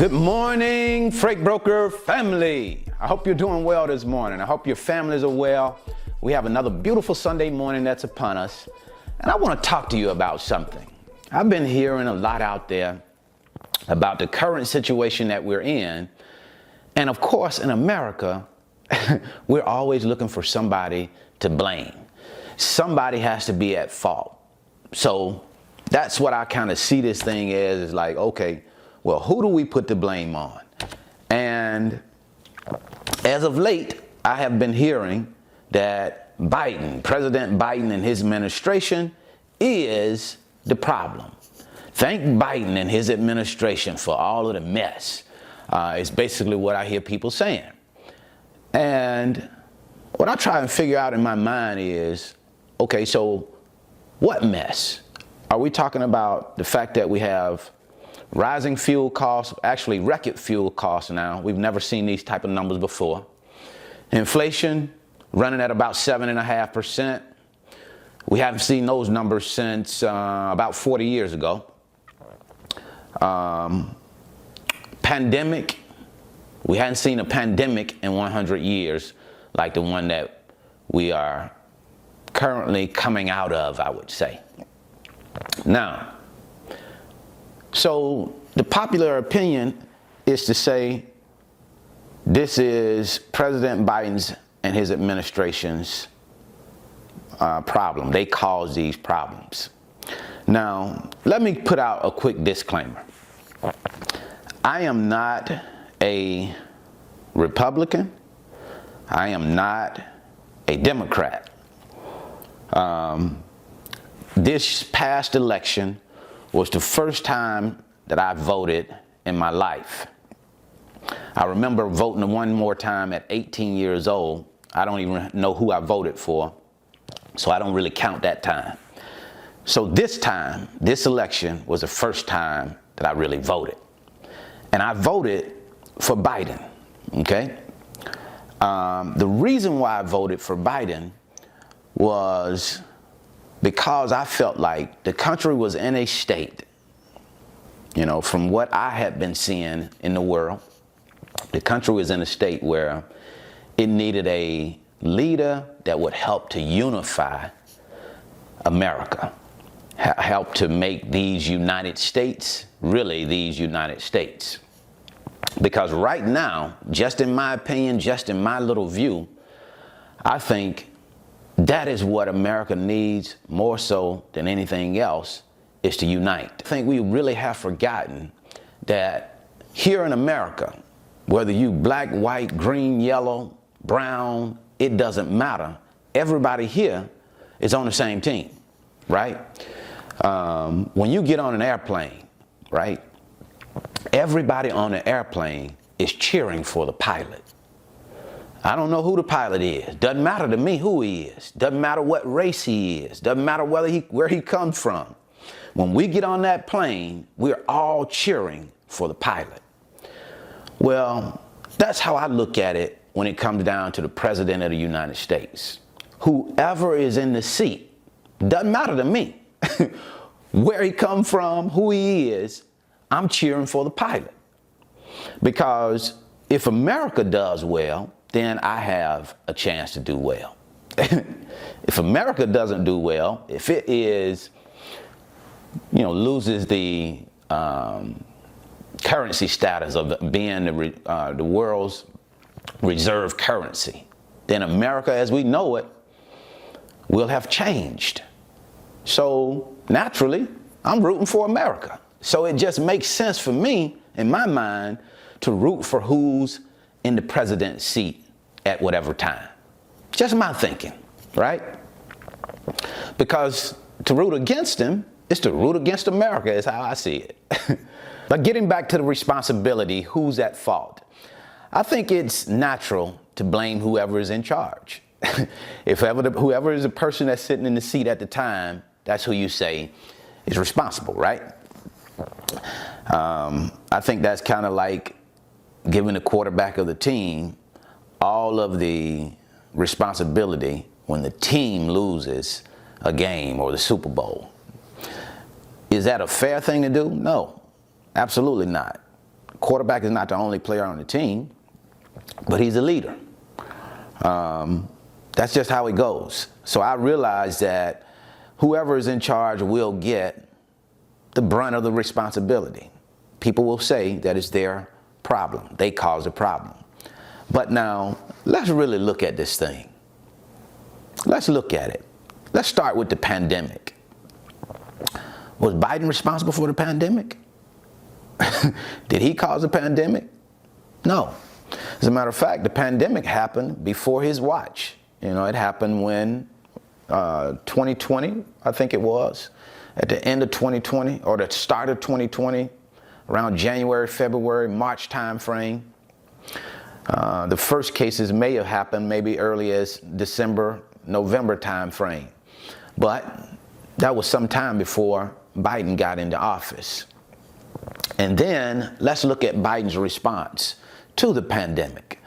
Good morning, freight broker family. I hope you're doing well this morning. I hope your families are well. We have another beautiful Sunday morning that's upon us. And I want to talk to you about something. I've been hearing a lot out there about the current situation that we're in. And of course, in America, we're always looking for somebody to blame. Somebody has to be at fault. So that's what I kind of see this thing as, is like, okay, well, who do we put the blame on? And as of late, I have been hearing that President Biden and his administration is the problem. Thank Biden and his administration for all of the mess. It's basically what I hear people saying. And what I try and figure out in my mind is, okay, so what mess? Are we talking about the fact that we have rising fuel costs, actually record fuel costs now? We've never seen these type of numbers before. Inflation running at about 7.5%. We haven't seen those numbers since about 40 years ago. Pandemic, we hadn't seen a pandemic in 100 years like the one that we are currently coming out of, I would say. Now, so the popular opinion is to say this is President Biden's and his administration's problem. They cause these problems. Now, let me put out a quick disclaimer. I am not a Republican. I am not a Democrat. This past election was the first time that I voted in my life. I remember voting one more time at 18 years old. I don't even know who I voted for, so I don't really count that time. So this time, this election was the first time that I really voted. And I voted for Biden, okay? The reason why I voted for Biden was because I felt like the country was in a state, you know, from what I had been seeing in the world, the country was in a state where it needed a leader that would help to unify America, help to make these United States really these United States. Because right now, just in my opinion, just in my little view, I think that is what America needs more so than anything else, is to unite. I think we really have forgotten that here in America, whether you black, white, green, yellow, brown, it doesn't matter. Everybody here is on the same team, right? When you get on an airplane, right, everybody on the airplane is cheering for the pilot. I don't know who the pilot is. Doesn't matter to me who he is. Doesn't matter what race he is. Doesn't matter where he comes from. When we get on that plane, we're all cheering for the pilot. Well, that's how I look at it when it comes down to the President of the United States. Whoever is in the seat, doesn't matter to me. Where he comes from, who he is, I'm cheering for the pilot. Because if America does well, then I have a chance to do well. If America doesn't do well, if it is, you know, loses the currency status of being the world's reserve currency, then America as we know it will have changed. So naturally, I'm rooting for America. So it just makes sense for me, in my mind, to root for who's in the president's seat at whatever time. Just my thinking, right? Because to root against him is to root against America, is how I see it. But getting back to the responsibility, who's at fault? I think it's natural to blame whoever is in charge. Whoever is the person that's sitting in the seat at the time, that's who you say is responsible, right? I think that's kind of like giving the quarterback of the team all of the responsibility when the team loses a game or the Super Bowl. Is that a fair thing to do? No, absolutely not. quarterback is not the only player on the team, but he's a leader. That's just how it goes. So I realize that whoever is in charge will get the brunt of the responsibility. People will say that it's their problem. They caused the problem. But now, let's really look at this thing. Let's look at it. Let's start with the pandemic. Was Biden responsible for the pandemic? Did he cause the pandemic? No. As a matter of fact, the pandemic happened before his watch. You know, it happened when 2020, I think it was, at the end of 2020 or the start of 2020, around January, February, March time frame. The first cases may have happened maybe early as December, November time frame. But that was some time before Biden got into office. And then let's look at Biden's response to the pandemic.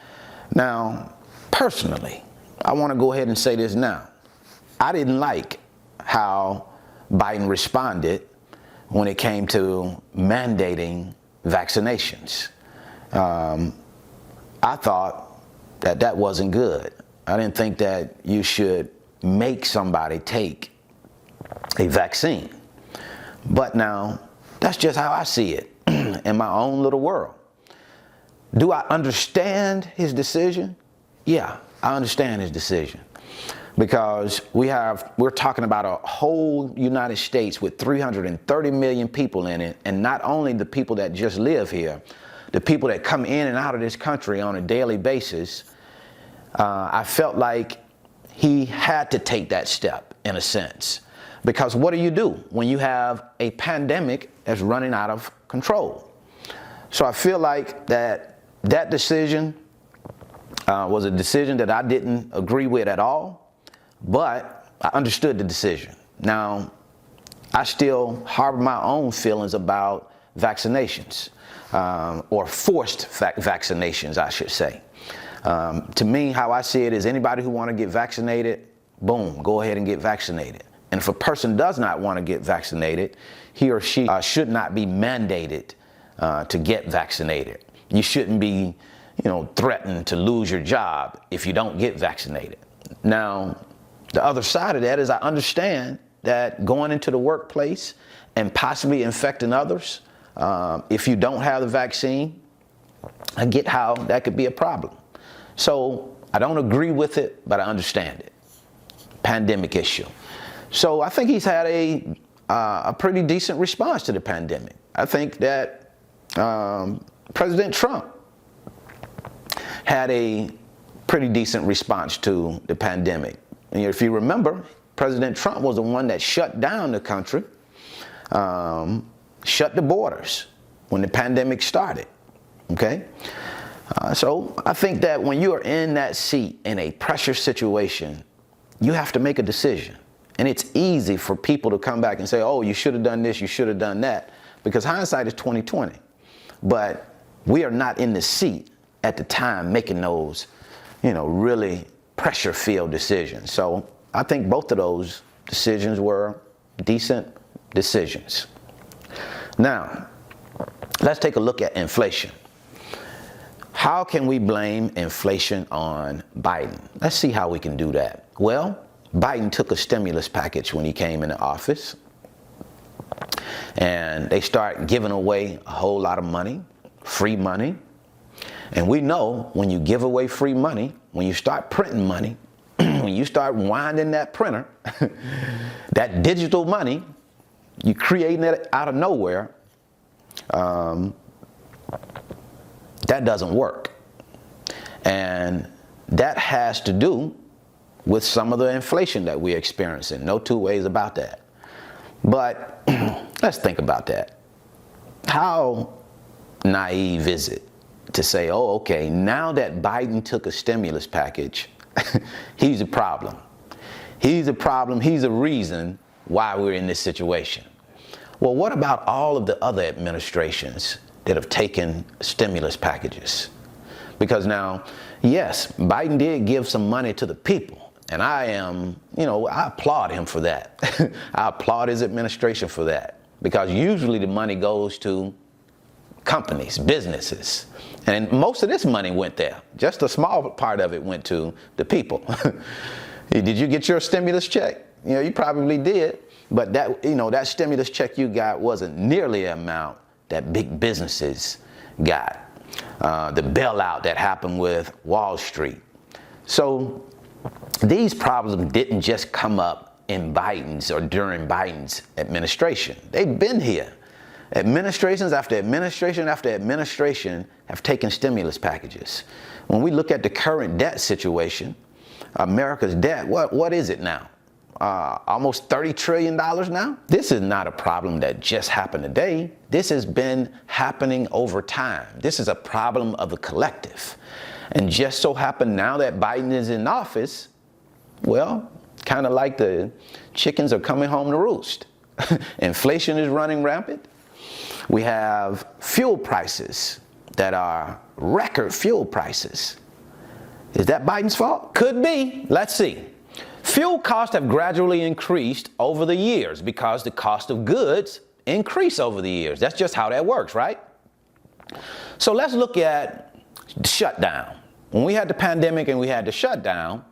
Now, personally, I want to go ahead and say this now. I didn't like how Biden responded when it came to mandating vaccinations. I thought that that wasn't good. I didn't think that you should make somebody take a vaccine. But now, that's just how I see it in my own little world. Do I understand his decision? Yeah, I understand his decision. Because we're talking about a whole United States with 330 million people in it, and not only the people that just live here, the people that come in and out of this country on a daily basis. I felt like he had to take that step in a sense. Because what do when you have a pandemic that's running out of control? So I feel like that decision was a decision that I didn't agree with at all, but I understood the decision. Now, I still harbor my own feelings about vaccinations, or forced vaccinations, I should say. To me, how I see it is anybody who want to get vaccinated, boom, go ahead and get vaccinated. And if a person does not want to get vaccinated, he or she should not be mandated to get vaccinated. You shouldn't be, threatened to lose your job if you don't get vaccinated. Now, the other side of that is I understand that going into the workplace and possibly infecting others, if you don't have the vaccine, I get how that could be a problem. So I don't agree with it, but I understand it. Pandemic issue. So I think he's had a pretty decent response to the pandemic. I think that President Trump had a pretty decent response to the pandemic. And if you remember, President Trump was the one that shut down the country, shut the borders when the pandemic started, okay? So I think that when you are in that seat in a pressure situation, you have to make a decision. And it's easy for people to come back and say, oh, you should have done this, you should have done that, because hindsight is 20/20. But we are not in the seat at the time making those, really pressure-filled decisions. So I think both of those decisions were decent decisions. Now, let's take a look at inflation. How can we blame inflation on Biden? Let's see how we can do that. Well, Biden took a stimulus package when he came into office, and they start giving away a whole lot of money, free money. And we know when you give away free money, when you start printing money, when you start winding that printer, that digital money, you creating it out of nowhere, that doesn't work. And that has to do with some of the inflation that we're experiencing. No two ways about that. But let's think about that. How naive is it to say, oh, okay, now that Biden took a stimulus package, he's a problem. He's a problem. He's a reason why we're in this situation. Well, what about all of the other administrations that have taken stimulus packages? Because now, yes, Biden did give some money to the people. And I applaud him for that. I applaud his administration for that. Because usually the money goes to companies, businesses. And most of this money went there. Just a small part of it went to the people. Did you get your stimulus check? You probably did. But that stimulus check you got wasn't nearly the amount that big businesses got. The bailout that happened with Wall Street. So these problems didn't just come up in Biden's or during Biden's administration. They've been here. Administrations after administration after administration have taken stimulus packages. When we look at the current debt situation, America's debt, what is it now? Almost $30 trillion now? This is not a problem that just happened today. This has been happening over time. This is a problem of the collective. And just so happened now that Biden is in office, well, kind of like the chickens are coming home to roost. Inflation is running rampant. We have fuel prices that are record fuel prices. Is that Biden's fault? Could be. Let's see. Fuel costs have gradually increased over the years because the cost of goods increase over the years. That's just how that works, right? So let's look at the shutdown. When we had the pandemic and we had the shutdown,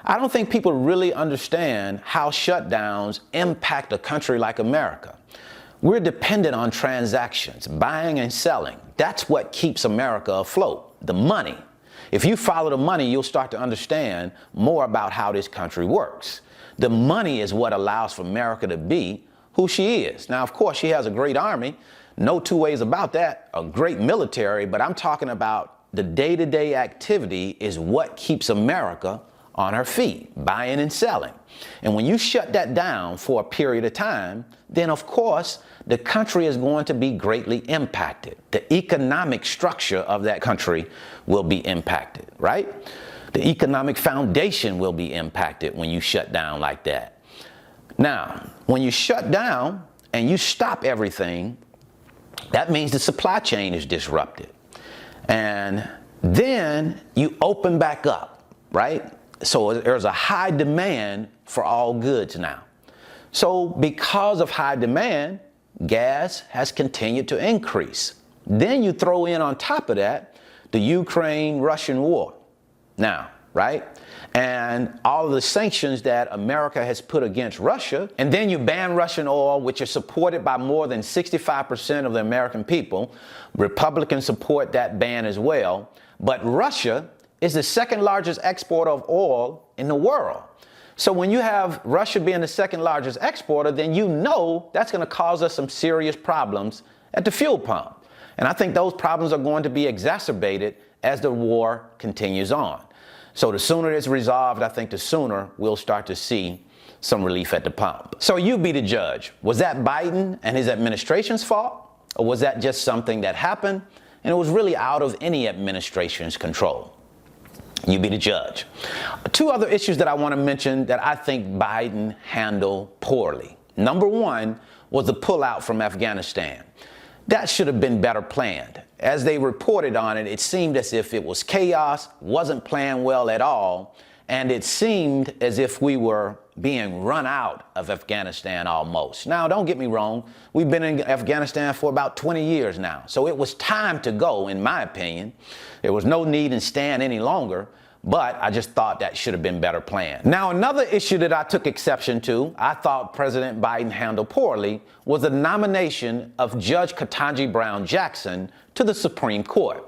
I don't think people really understand how shutdowns impact a country like America. We're dependent on transactions, buying and selling. That's what keeps America afloat, the money. If you follow the money, you'll start to understand more about how this country works. The money is what allows for America to be who she is. Now, of course, she has a great army. No two ways about that. A great military. But I'm talking about the day-to-day activity is what keeps America on her feet, buying and selling. And when you shut that down for a period of time, then of course, the country is going to be greatly impacted. The economic structure of that country will be impacted, right? The economic foundation will be impacted when you shut down like that. Now, when you shut down and you stop everything, that means the supply chain is disrupted. And then you open back up, right? So there's a high demand for all goods now. So because of high demand, gas has continued to increase. Then you throw in on top of that the Ukraine-Russian war now, right? And all of the sanctions that America has put against Russia. And then you ban Russian oil, which is supported by more than 65% of the American people. Republicans support that ban as well. But Russia is the second largest exporter of oil in the world. So when you have Russia being the second largest exporter, then you know that's going to cause us some serious problems at the fuel pump. And I think those problems are going to be exacerbated as the war continues on. So the sooner it's resolved, I think the sooner we'll start to see some relief at the pump. So you be the judge. Was that Biden and his administration's fault? Or was that just something that happened and it was really out of any administration's control? You be the judge. Two other issues that I want to mention that I think Biden handled poorly. Number one was the pullout from Afghanistan. That should have been better planned. As they reported on it, it seemed as if it was chaos, wasn't planned well at all, and it seemed as if we were being run out of Afghanistan almost. Now, don't get me wrong. We've been in Afghanistan for about 20 years now, so it was time to go, in my opinion. There was no need in staying any longer, but I just thought that should have been better planned. Now, another issue that I took exception to, I thought President Biden handled poorly, was the nomination of Judge Ketanji Brown Jackson to the Supreme Court.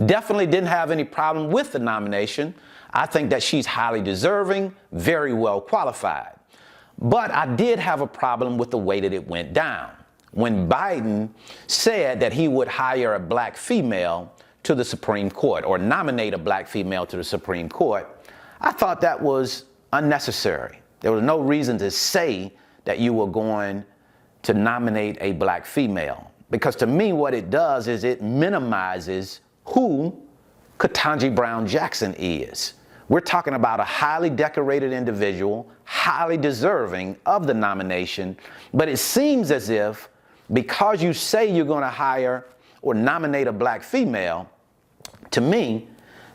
Definitely didn't have any problem with the nomination. I think that she's highly deserving, very well qualified. But I did have a problem with the way that it went down. When Biden said that he would hire a black female to the Supreme Court or nominate a black female to the Supreme Court, I thought that was unnecessary. There was no reason to say that you were going to nominate a black female. Because to me, what it does is it minimizes who Ketanji Brown Jackson is. We're talking about a highly decorated individual, highly deserving of the nomination, but it seems as if because you say you're going to hire or nominate a black female, to me,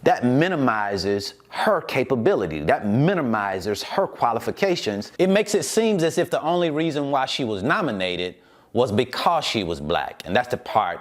that minimizes her capability. That minimizes her qualifications. It makes it seem as if the only reason why she was nominated was because she was black. And that's the part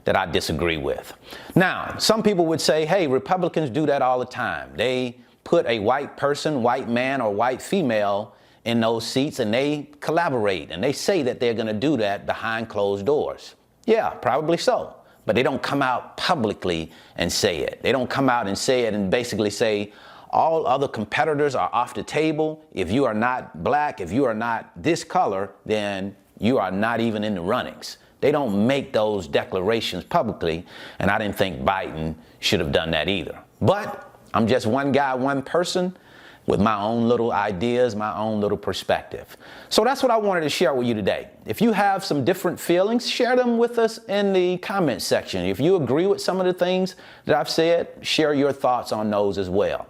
that I disagree with. Now, some people would say, hey, Republicans do that all the time. They put a white person, white man or white female in those seats and they collaborate and they say that they're going to do that behind closed doors. Yeah, probably so. But they don't come out publicly and say it. They don't come out and say it and basically say all other competitors are off the table. If you are not black, if you are not this color, then you are not even in the runnings. They don't make those declarations publicly, and I didn't think Biden should have done that either. But I'm just one guy, one person with my own little ideas, my own little perspective. So that's what I wanted to share with you today. If you have some different feelings, share them with us in the comment section. If you agree with some of the things that I've said, share your thoughts on those as well.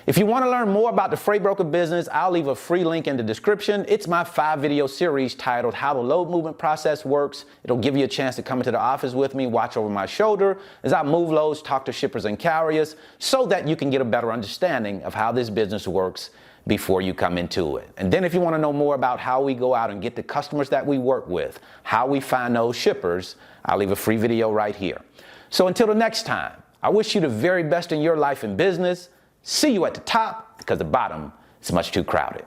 If you want to learn more about the freight broker business, I'll leave a free link in the description. It's my 5-video series titled How the Load Movement Process Works. It'll give you a chance to come into the office with me, watch over my shoulder as I move loads, talk to shippers and carriers so that you can get a better understanding of how this business works before you come into it. And then if you want to know more about how we go out and get the customers that we work with, how we find those shippers, I'll leave a free video right here. So until the next time, I wish you the very best in your life and business. See you at the top because the bottom is much too crowded.